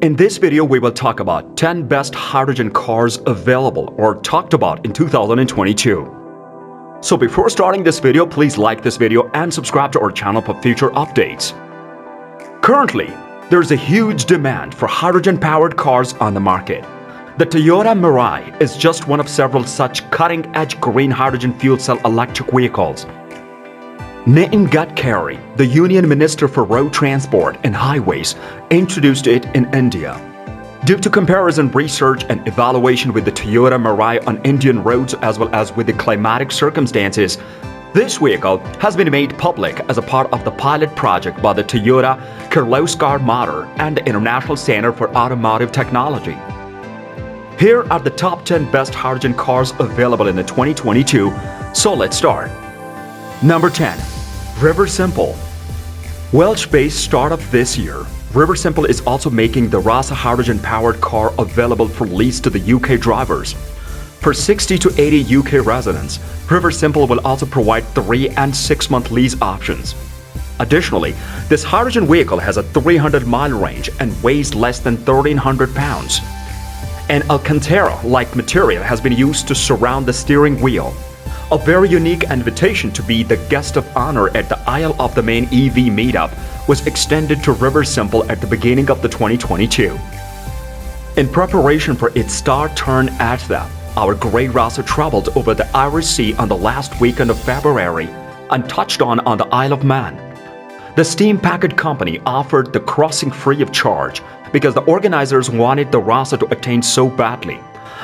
In this video, we will talk about 10 best hydrogen cars available or talked about in 2022. So before starting this video, please like this video and subscribe to our channel for future updates. Currently, there's a huge demand for hydrogen-powered cars on the market. The Toyota Mirai is just one of several such cutting-edge green hydrogen fuel cell electric vehicles. Nitin Gadkari, the Union Minister for Road Transport and Highways, introduced it in India. Due to comparison research and evaluation with the Toyota Mirai on Indian roads as well as with the climatic circumstances, this vehicle has been made public as a part of the pilot project by the Toyota Kirloskar Motor and the International Center for Automotive Technology. Here are the top 10 best hydrogen cars available in the 2022, so let's start. Number 10. Riversimple. Welsh-based startup this year, Riversimple is also making the Rasa hydrogen-powered car available for lease to the UK drivers. For 60 to 80 UK residents, Riversimple will also provide 3 and 6-month lease options. Additionally, this hydrogen vehicle has a 300-mile range and weighs less than 1,300 pounds. An Alcantara-like material has been used to surround the steering wheel. A very unique invitation to be the guest of honor at the Isle of the Man EV meetup was extended to Riversimple at the beginning of the 2022. In preparation for its star turn at that, our Grey Rasa traveled over the Irish Sea on the last weekend of February and touched on the Isle of Man. The steam-packet company offered the crossing free of charge because the organizers wanted the Rasa to attain so badly.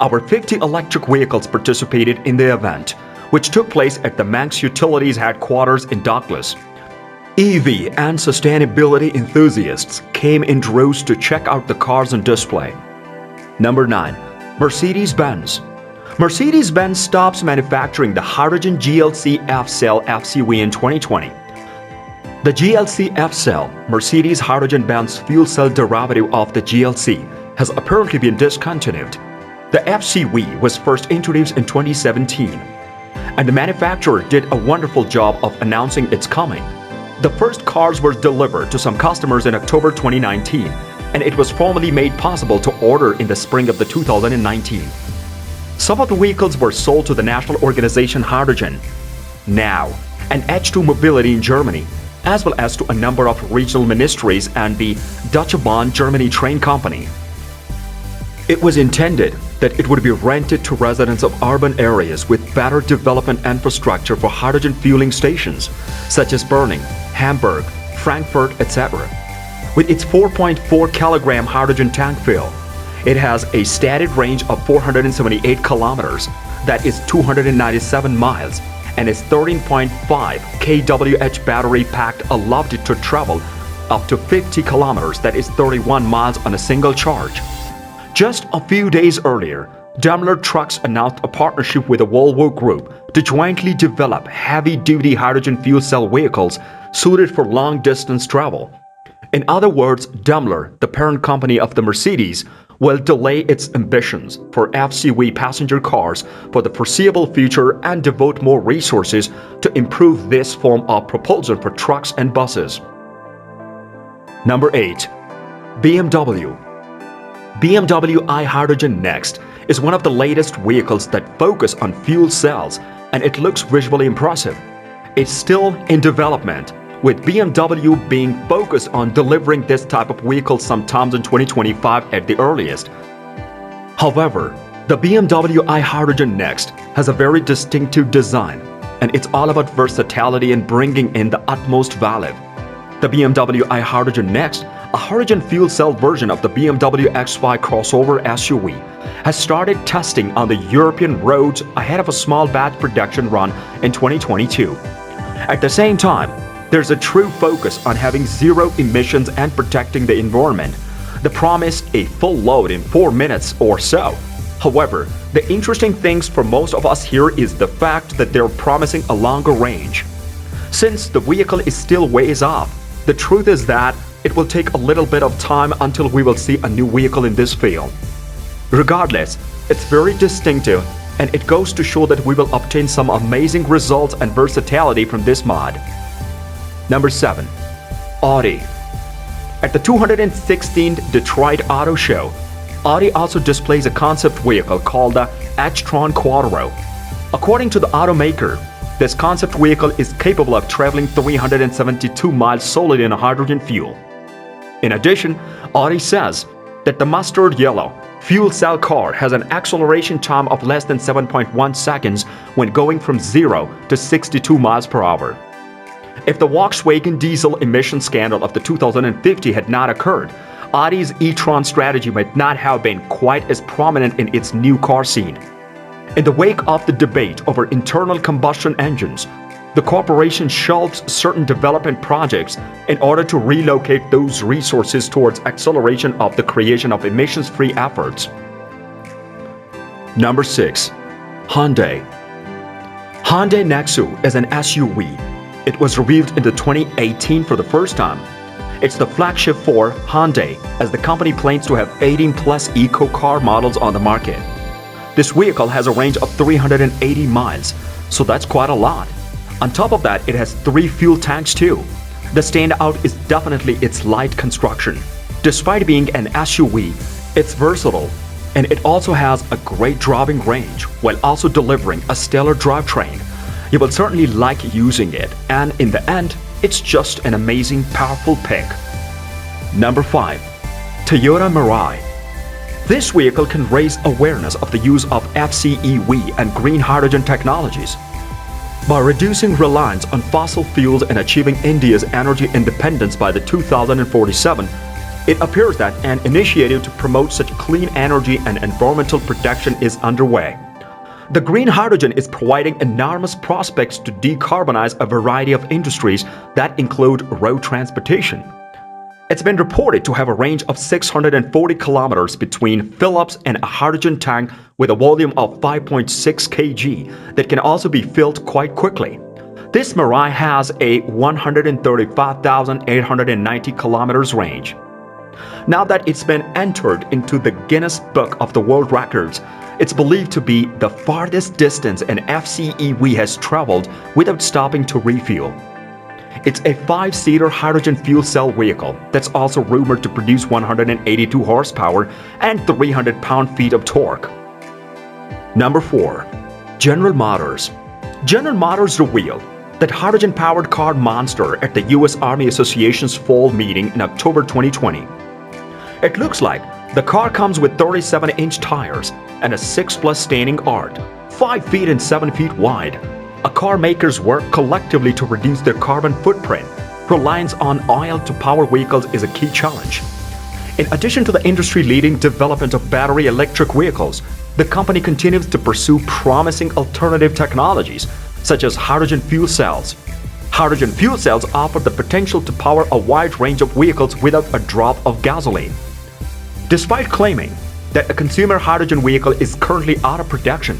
Our 50 electric vehicles participated in the event, which took place at the Manx Utilities headquarters in Douglas. EV and sustainability enthusiasts came in droves to check out the cars on display. Number 9. Mercedes-Benz. Mercedes-Benz stops manufacturing the hydrogen GLC F-Cell FCV in 2020. The GLC F-Cell, Mercedes Hydrogen-Benz fuel cell derivative of the GLC, has apparently been discontinued. The FCV was first introduced in 2017. And the manufacturer did a wonderful job of announcing its coming. The first cars were delivered to some customers in October 2019, and it was formally made possible to order in the spring of the 2019. Some of the vehicles were sold to the national organization Hydrogen Now and H2 Mobility in Germany, as well as to a number of regional ministries and the Deutsche Bahn Germany train company. It was intended that it would be rented to residents of urban areas with better development infrastructure for hydrogen fueling stations, such as Berlin, Hamburg, Frankfurt, etc. With its 4.4 kilogram hydrogen tank fill, it has a stated range of 478 kilometers, that is 297 miles, and its 13.5 kWh battery pack allowed it to travel up to 50 kilometers, that is 31 miles on a single charge. Just a few days earlier, Daimler Trucks announced a partnership with the Volvo Group to jointly develop heavy-duty hydrogen fuel cell vehicles suited for long-distance travel. In other words, Daimler, the parent company of the Mercedes, will delay its ambitions for FCV passenger cars for the foreseeable future and devote more resources to improve this form of propulsion for trucks and buses. Number 8. BMW. BMW iHydrogen Next is one of the latest vehicles that focus on fuel cells, and it looks visually impressive. It's still in development, with BMW being focused on delivering this type of vehicle sometimes in 2025 at the earliest. However, the BMW iHydrogen Next has a very distinctive design, and it's all about versatility and bringing in the utmost value. The BMW iHydrogen Next, a hydrogen fuel cell version of the BMW X5 crossover SUV, has started testing on the European roads ahead of a small batch production run in 2022. At the same time, there's a true focus on having zero emissions and protecting the environment. They promise a full load in 4 minutes or so. However, the interesting things for most of us here is the fact that they're promising a longer range. Since the vehicle is still ways off, the truth is that it will take a little bit of time until we will see a new vehicle in this field. Regardless, it's very distinctive, and it goes to show that we will obtain some amazing results and versatility from this mod. Number 7. Audi. At the 216th Detroit Auto Show, Audi also displays a concept vehicle called the e-tron Quattro. According to the automaker, this concept vehicle is capable of traveling 372 miles solely in hydrogen fuel. In addition, Audi says that the mustard yellow fuel cell car has an acceleration time of less than 7.1 seconds when going from 0 to 62 miles per hour. If the Volkswagen diesel emission scandal of the 2050 had not occurred, Audi's e-tron strategy might not have been quite as prominent in its new car scene. In the wake of the debate over internal combustion engines, the corporation shelves certain development projects in order to relocate those resources towards acceleration of the creation of emissions-free efforts. Number 6. Hyundai. Hyundai Nexo is an SUV. It was revealed in 2018 for the first time. It's the flagship for Hyundai, as the company plans to have 18 plus eco car models on the market. This vehicle has a range of 380 miles, so that's quite a lot. On top of that, it has 3 fuel tanks too. The standout is definitely its light construction. Despite being an SUV, it's versatile, and it also has a great driving range while also delivering a stellar drivetrain. You will certainly like using it, and in the end, it's just an amazing, powerful pick. Number 5. Toyota Mirai. This vehicle can raise awareness of the use of FCEV and green hydrogen technologies. By reducing reliance on fossil fuels and achieving India's energy independence by the 2047, it appears that an initiative to promote such clean energy and environmental protection is underway. The green hydrogen is providing enormous prospects to decarbonize a variety of industries that include road transportation. It's been reported to have a range of 640 kilometers between fill-ups and a hydrogen tank with a volume of 5.6 kg that can also be filled quite quickly. This Mirai has a 135,890 kilometers range. Now that it's been entered into the Guinness Book of the World Records, it's believed to be the farthest distance an FCEV has traveled without stopping to refuel. It's a 5-seater hydrogen fuel cell vehicle that's also rumored to produce 182 horsepower and 300 pound-feet of torque. Number 4. General Motors. General Motors revealed that hydrogen-powered car monster at the U.S. Army Association's fall meeting in October 2020. It looks like the car comes with 37-inch tires and a 6+ standing arc, 5 feet and 7 feet wide. A car makers work collectively to reduce their carbon footprint. Reliance on oil to power vehicles is a key challenge. In addition to the industry-leading development of battery electric vehicles, the company continues to pursue promising alternative technologies, such as hydrogen fuel cells. Hydrogen fuel cells offer the potential to power a wide range of vehicles without a drop of gasoline. Despite claiming that a consumer hydrogen vehicle is currently out of production,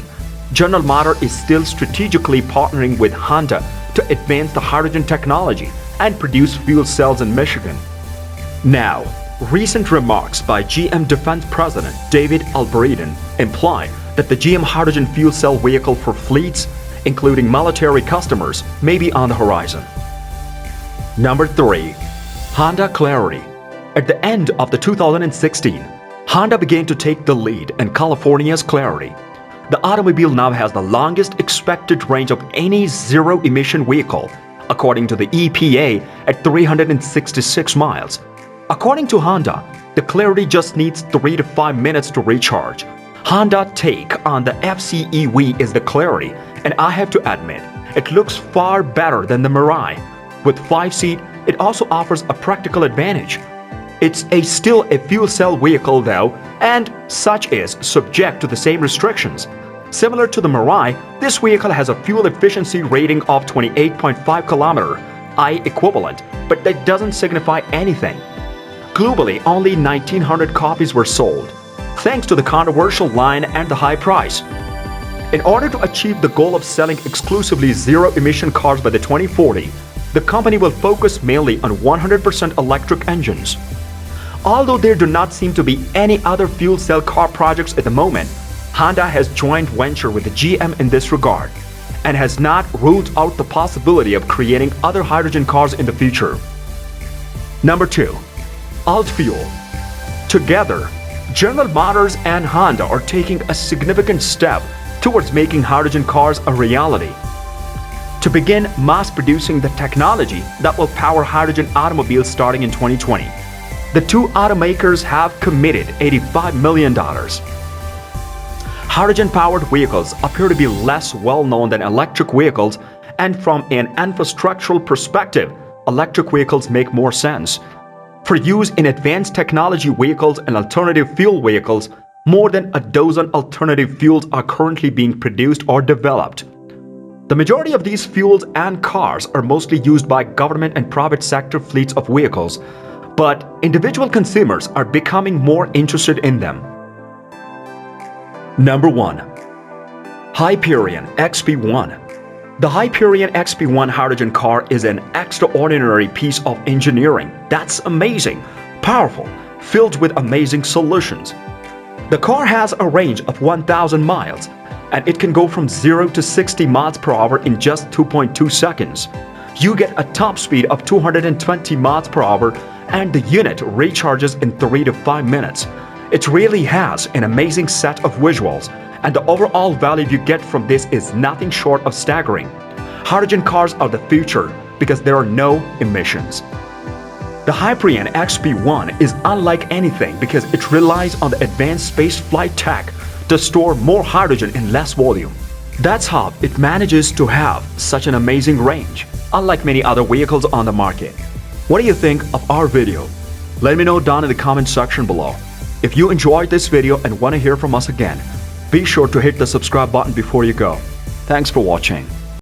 General Motors is still strategically partnering with Honda to advance the hydrogen technology and produce fuel cells in Michigan. Now, recent remarks by GM Defense President David Albright imply that the GM hydrogen fuel cell vehicle for fleets, including military customers, may be on the horizon. Number 3. Honda Clarity. At the end of the 2016, Honda began to take the lead in California's Clarity. The automobile now has the longest expected range of any zero-emission vehicle, according to the EPA, at 366 miles. According to Honda, the Clarity just needs 3 to 5 minutes to recharge. Honda's take on the FCEV is the Clarity, and I have to admit, it looks far better than the Mirai. With 5-seat, it also offers a practical advantage. It's still a fuel cell vehicle though, and such is subject to the same restrictions. Similar to the Mirai, this vehicle has a fuel efficiency rating of 28.5 km, I equivalent, but that doesn't signify anything. Globally, only 1,900 copies were sold, thanks to the controversial line and the high price. In order to achieve the goal of selling exclusively zero-emission cars by the 2040, the company will focus mainly on 100% electric engines. Although there do not seem to be any other fuel cell car projects at the moment, Honda has joint venture with the GM in this regard and has not ruled out the possibility of creating other hydrogen cars in the future. Number 2. alt-fuel. Together, General Motors and Honda are taking a significant step towards making hydrogen cars a reality. To begin mass producing the technology that will power hydrogen automobiles starting in 2020, the two automakers have committed $85 million. Hydrogen-powered vehicles appear to be less well-known than electric vehicles, and from an infrastructural perspective, electric vehicles make more sense. For use in advanced technology vehicles and alternative fuel vehicles, more than a dozen alternative fuels are currently being produced or developed. The majority of these fuels and cars are mostly used by government and private sector fleets of vehicles, but individual consumers are becoming more interested in them. Number 1. Hyperion XP1. The Hyperion XP1 hydrogen car is an extraordinary piece of engineering that's amazing, powerful, filled with amazing solutions. The car has a range of 1,000 miles, and it can go from 0 to 60 miles per hour in just 2.2 seconds. You get a top speed of 220 miles per hour, and the unit recharges in 3 to 5 minutes. It really has an amazing set of visuals, and the overall value you get from this is nothing short of staggering. Hydrogen cars are the future because there are no emissions. The Hyperion XP1 is unlike anything because it relies on the advanced space flight tech to store more hydrogen in less volume. That's how it manages to have such an amazing range, unlike many other vehicles on the market. What do you think of our video? Let me know down in the comment section below. If you enjoyed this video and want to hear from us again, be sure to hit the subscribe button before you go. Thanks for watching.